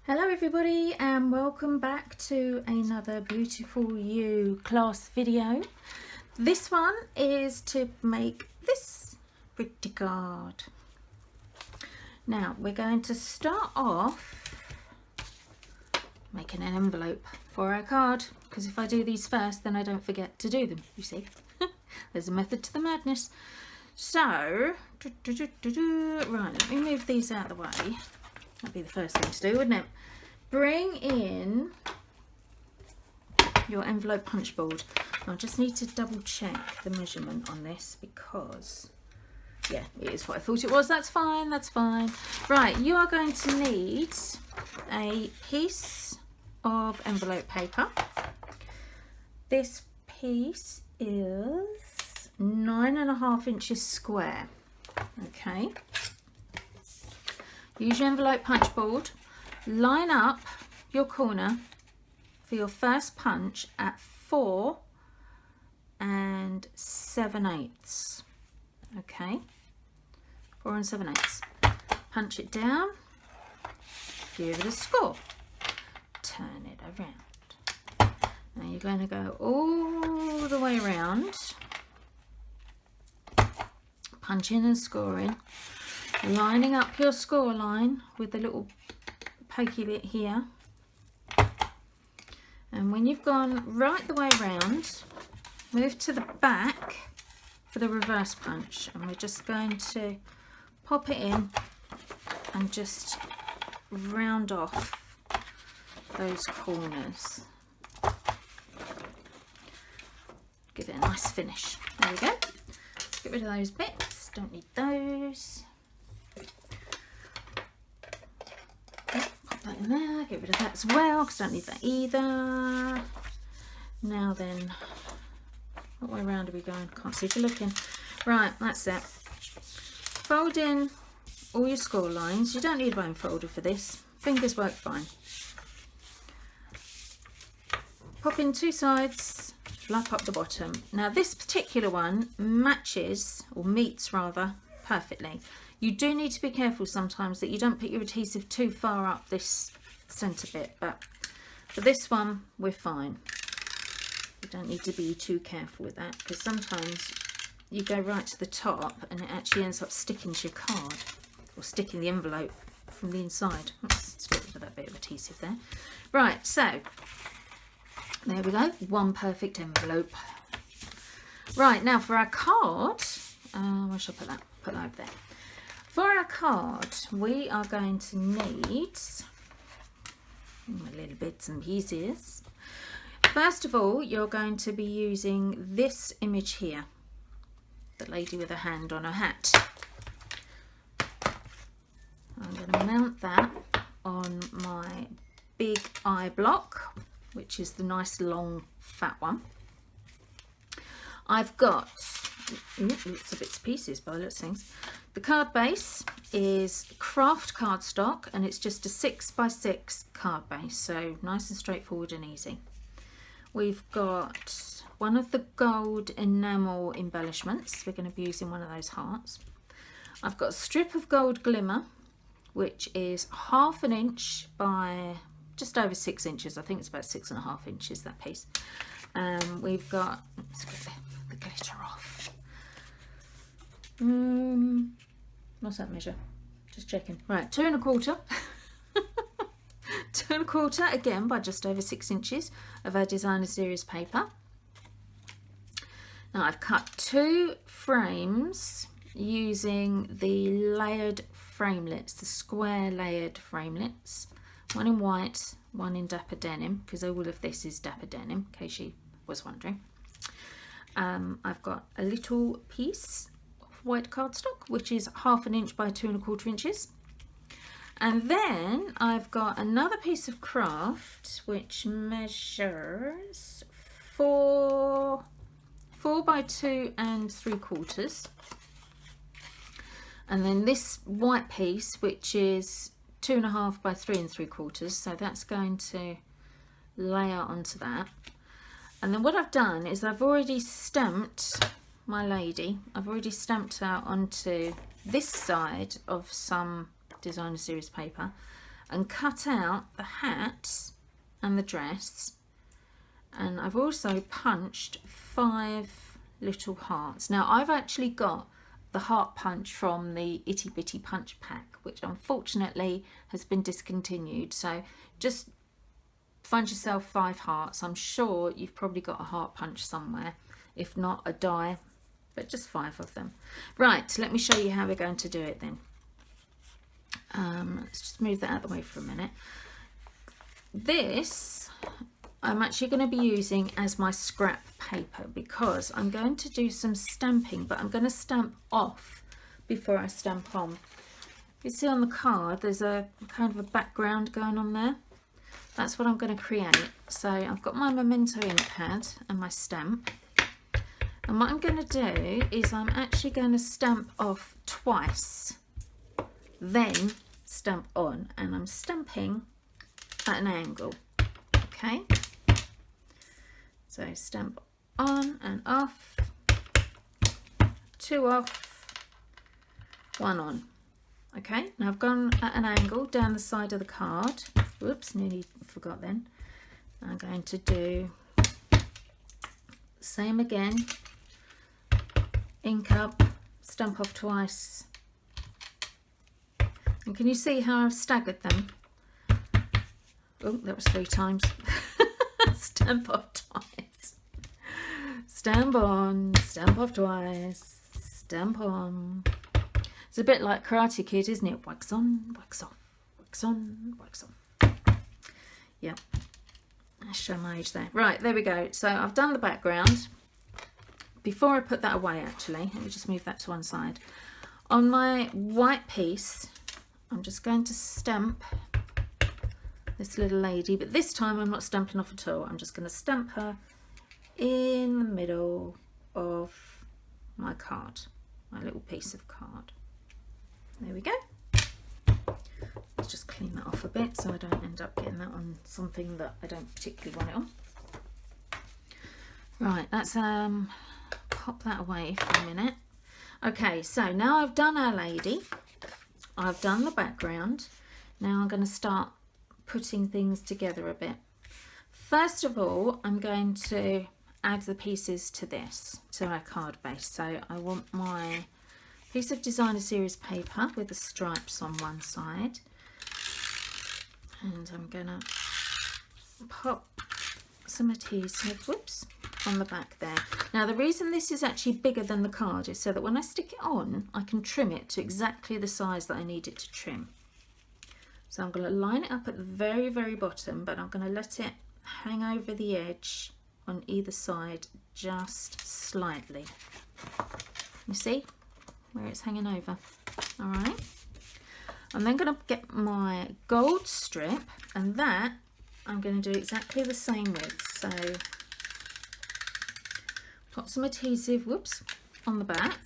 Hello everybody and welcome back to another Beautiful You class video. This one is to make this pretty card. Now we're going to start off making an envelope for our card, because if I do these first then I don't forget to do them, you see. There's a method to the madness. So, right, let me move these out of the way. That'd be the first thing to do, wouldn't it? Bring in your envelope punch board. I just need to double check the measurement on this because, yeah, it is what I thought it was. That's fine, that's fine. Right, you are going to need a piece of envelope paper. This piece is 9.5 inches square. Okay. Use your envelope punch board. Line up your corner for your first punch at 4 7/8. Okay, 4 7/8. Punch it down, give it a score, turn it around. Now you're going to go all the way around, punching and scoring, lining up your score line with the little pokey bit here, and when you've gone right the way around, move to the back for the reverse punch, and we're just going to pop it in and just round off those corners. Give it a nice finish. There we go. Get rid of those bits, don't need those. In there, get rid of that as well because I don't need that either. Now then, what way around are we going? Can't see if you're looking. Right, that's it. Fold in all your score lines. You don't need a bone folder for this. Fingers work fine. Pop in two sides, flap up the bottom. Now this particular one matches, or meets rather, perfectly. You do need to be careful sometimes that you don't put your adhesive too far up this centre bit, but for this one we're fine. You don't need to be too careful with that, because sometimes you go right to the top and it actually ends up sticking to your card, or sticking the envelope from the inside. Let's get rid of that bit of adhesive there. Right, so there we go, one perfect envelope. Right, now for our card, where should I put that? Put that over there. For our card, we are going to need my little bits and pieces. First of all, you're going to be using this image here, the lady with a hand on her hat. I'm going to mount that on my big eye block, which is the nice long fat one. I've got lots of bits and pieces by the looks of things. The card base is craft cardstock, and it's just a 6x6 card base, so nice and straightforward and easy. We've got one of the gold enamel embellishments. We're going to be using one of those hearts. I've got a strip of gold glimmer, which is 1/2 inch by just over 6 inches. I think it's about 6.5 inches, that piece. We've got, let's get the glitter off. What's that measure? Just checking. Right, 2 1/4. 2 1/4 again by just over 6 inches of our designer series paper. Now I've cut 2 frames using the layered framelits, the square layered framelits. One in white, one in dapper denim, because all of this is dapper denim, in case you was wondering. I've got a little piece white cardstock, which is 1/2 inch by 2 1/4 inches, and then I've got another piece of craft which measures 4 by 2 3/4, and then this white piece which is 2.5 by 3 3/4, so that's going to layer onto that. And then what I've done is I've already stamped my lady. I've already stamped her onto this side of some designer series paper, and cut out the hat and the dress, and I've also punched 5 little hearts. Now I've actually got the heart punch from the Itty Bitty Punch pack, which unfortunately has been discontinued, so just find yourself 5 hearts. I'm sure you've probably got a heart punch somewhere, if not a die, but just 5 of them. Right, let me show you how we're going to do it then. Let's just move that out of the way for a minute. This I'm actually going to be using as my scrap paper, because I'm going to do some stamping, but I'm going to stamp off before I stamp on. You see on the card there's a kind of a background going on there. That's what I'm going to create. So I've got my Memento ink pad and my stamp, and what I'm going to do is I'm actually going to stamp off twice, then stamp on, and I'm stamping at an angle. Okay, so stamp on and off, 2 off, 1 on. Okay, now I've gone at an angle down the side of the card. Whoops, nearly forgot then. I'm going to do the same again, ink up, stamp off twice. And can you see how I've staggered them? Oh, that was 3 times. Stamp off twice. Stamp on, stamp off twice, stamp on. It's a bit like Karate Kid, isn't it? Wax on, wax off, wax on, wax off. Yeah, let's show my age there. Right, there we go. So I've done the background. Before I put that away, actually, let me just move that to one side. On my white piece, I'm just going to stamp this little lady, but this time I'm not stamping off at all. I'm just going to stamp her in the middle of my card, my little piece of card. There we go. Let's just clean that off a bit so I don't end up getting that on something that I don't particularly want it on. Right, let's pop that away for a minute. Okay, so now I've done our lady, I've done the background. Now I'm going to start putting things together a bit. First of all, I'm going to add the pieces to this, to our card base. So I want my piece of designer series paper with the stripes on one side, and I'm gonna pop some adhesive, whoops, on the back there. Now the reason this is actually bigger than the card is so that when I stick it on, I can trim it to exactly the size that I need it to trim. So I'm going to line it up at the very, very bottom, but I'm going to let it hang over the edge on either side just slightly. You see where it's hanging over? All right. I'm then going to get my gold strip, and that I'm going to do exactly the same with. So pop some adhesive, whoops, on the back.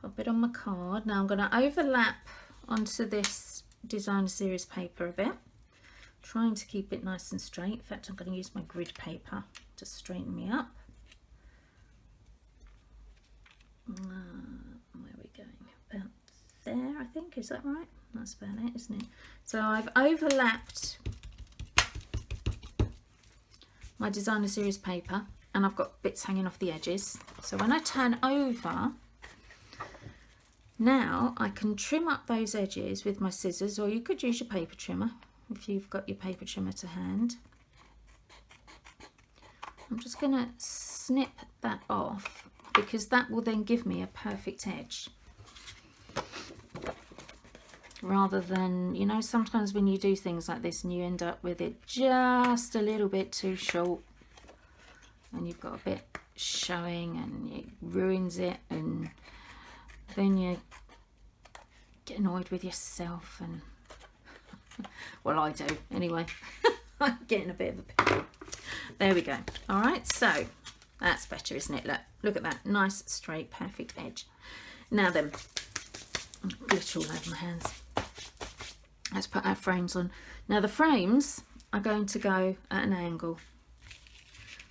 Pop it on my card. Now I'm going to overlap onto this designer series paper a bit, trying to keep it nice and straight. In fact, I'm going to use my grid paper to straighten me up. Where are we going? About there, I think. Is that right? That's about it, isn't it? So I've overlapped my designer series paper, and I've got bits hanging off the edges. So when I turn over, now I can trim up those edges with my scissors, or you could use your paper trimmer if you've got your paper trimmer to hand. I'm just going to snip that off, because that will then give me a perfect edge. Rather than, you know, sometimes when you do things like this and you end up with it just a little bit too short and you've got a bit showing and it ruins it, and then you get annoyed with yourself, and well, I do anyway. I'm getting a bit of a pickle. There we go. All right, so that's better, isn't it? Look at that, nice straight perfect edge. Now then, glitter all over my hands. Let's put our frames on. Now the frames are going to go at an angle,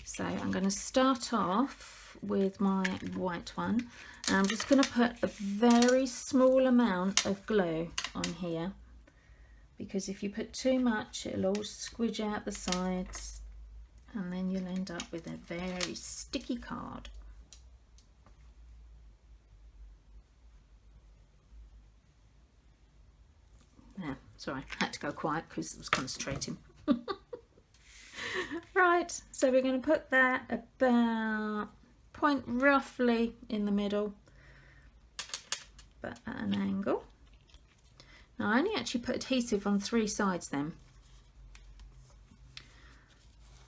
so I'm going to start off with my white one, And I'm just going to put a very small amount of glue on here, because if you put too much it'll all squidge out the sides and then you'll end up with a very sticky card. Now, sorry, I had to go quiet because I was concentrating. Right, so we're going to put that about point roughly in the middle, but at an angle. Now I only actually put adhesive on 3 sides then,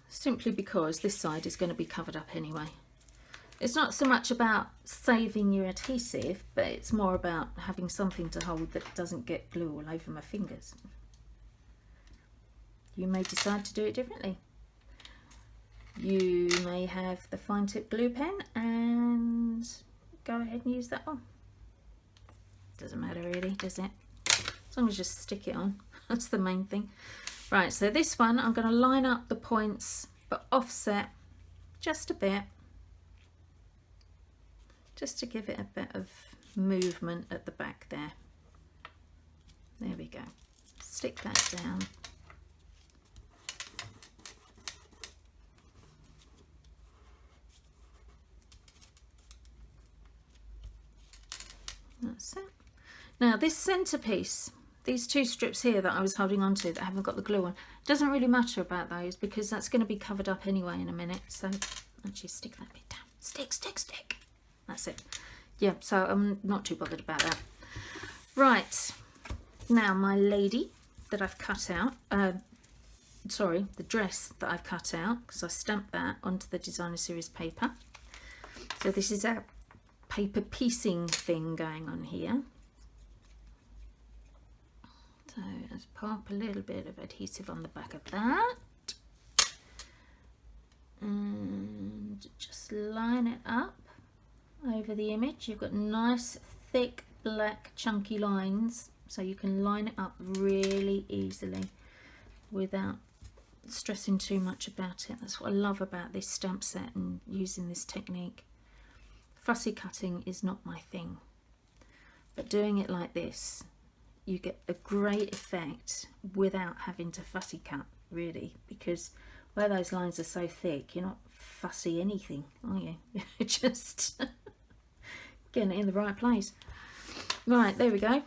simply because this side is going to be covered up anyway. It's not so much about saving your adhesive, but it's more about having something to hold that doesn't get glue all over my fingers. You may decide to do it differently. You may have the fine tip glue pen and go ahead and use that one. Doesn't matter really, does it? As long as you just stick it on, that's the main thing. Right, so this one I'm going to line up the points but offset just a bit, just to give it a bit of movement at the back there. There we go. Stick that down. That's it. Now this centerpiece, these 2 strips here that I was holding on to that haven't got the glue on, doesn't really matter about those because that's going to be covered up anyway in a minute. So actually stick that bit down. Stick, stick, stick. That's it. Yeah, so I'm not too bothered about that. Right, now my lady that I've cut out, sorry, the dress that I've cut out, because I stamped that onto the designer series paper. So this is a paper piecing thing going on here. So let's pop a little bit of adhesive on the back of that and just line it up over the image. You've got nice thick black chunky lines, so you can line it up really easily without stressing too much about it. That's what I love about this stamp set and using this technique. Fussy cutting is not my thing, but doing it like this, you get a great effect without having to fussy cut, really, because where those lines are so thick, you're not fussy anything, are you? You're just getting it in the right place. Right, there we go.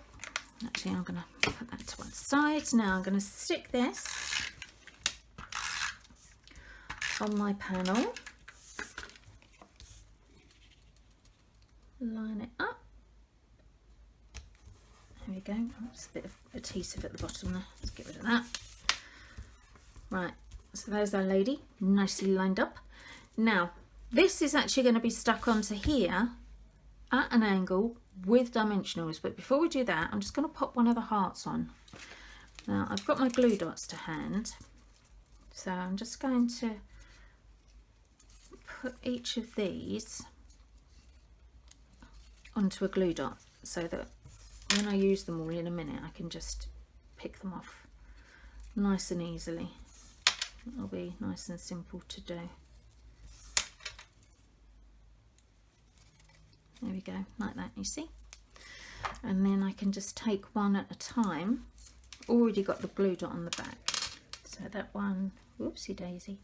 Actually, I'm going to put that to one side. Now I'm going to stick this on my panel. Line it up. There we go. Oops, a bit of adhesive at the bottom there. Let's get rid of that. Right, so there's our lady, nicely lined up. Now, this is actually going to be stuck onto here at an angle with dimensionals, but before we do that, I'm just going to pop one of the hearts on. Now, I've got my glue dots to hand, so I'm just going to put each of these onto a glue dot so that when I use them all in a minute I can just pick them off nice and easily. It'll be nice and simple to do. There we go, like that, you see. And then I can just take one at a time. Already got the glue dot on the back. So that one, whoopsie daisy.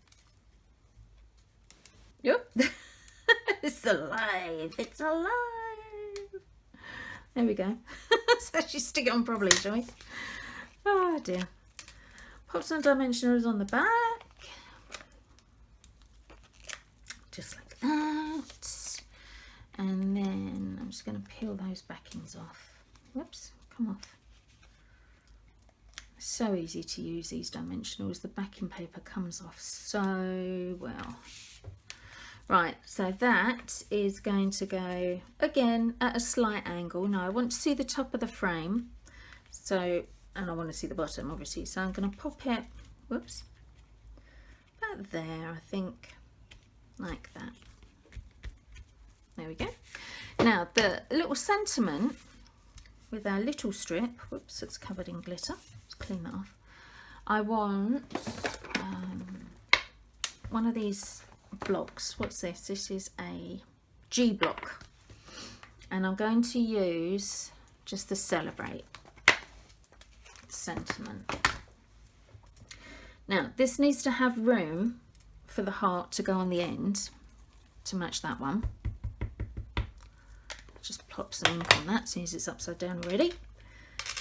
Yep. It's alive, it's alive. There we go. Let's actually stick it on properly, shall we? Oh dear. Pop some dimensionals on the back. Just like that. And then I'm just going to peel those backings off. Whoops, come off. So easy to use these dimensionals. The backing paper comes off so well. Right, so that is going to go again at a slight angle. Now I want to see the top of the frame, so, and I want to see the bottom obviously, so I'm going to pop it, whoops, about there, I think, like that. There we go. Now the little sentiment with our little strip, whoops, it's covered in glitter, let's clean that off. I want one of these blocks. What's this? This is a G block. and I'm going to use just the Celebrate sentiment. Now this needs to have room for the heart to go on the end to match that one. Just plop some ink on that, since it's upside down already.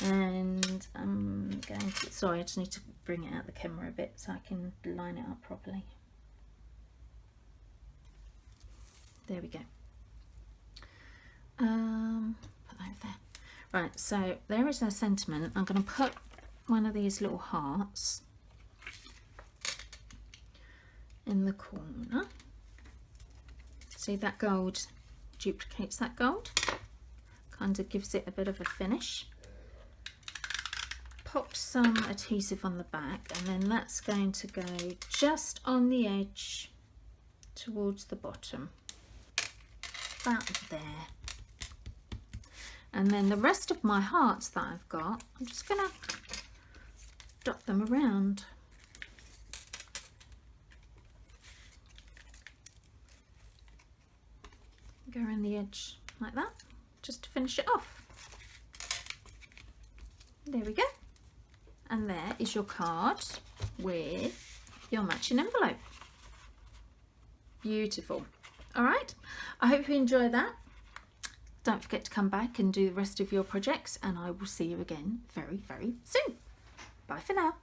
And I'm going to, sorry, I just need to bring it out the camera a bit so I can line it up properly. There we go. Put that over there. Right, so there is our sentiment. I'm going to put one of these little hearts in the corner. See, that gold duplicates that gold, kind of gives it a bit of a finish. Pop some adhesive on the back, and then that's going to go just on the edge towards the bottom, about there. And then the rest of my hearts that I've got, I'm just going to dot them around. Go around the edge like that, just to finish it off. There we go. And there is your card with your matching envelope. Beautiful. All right, I hope you enjoy that. Don't forget to come back and do the rest of your projects, and I will see you again very, very soon. Bye for now.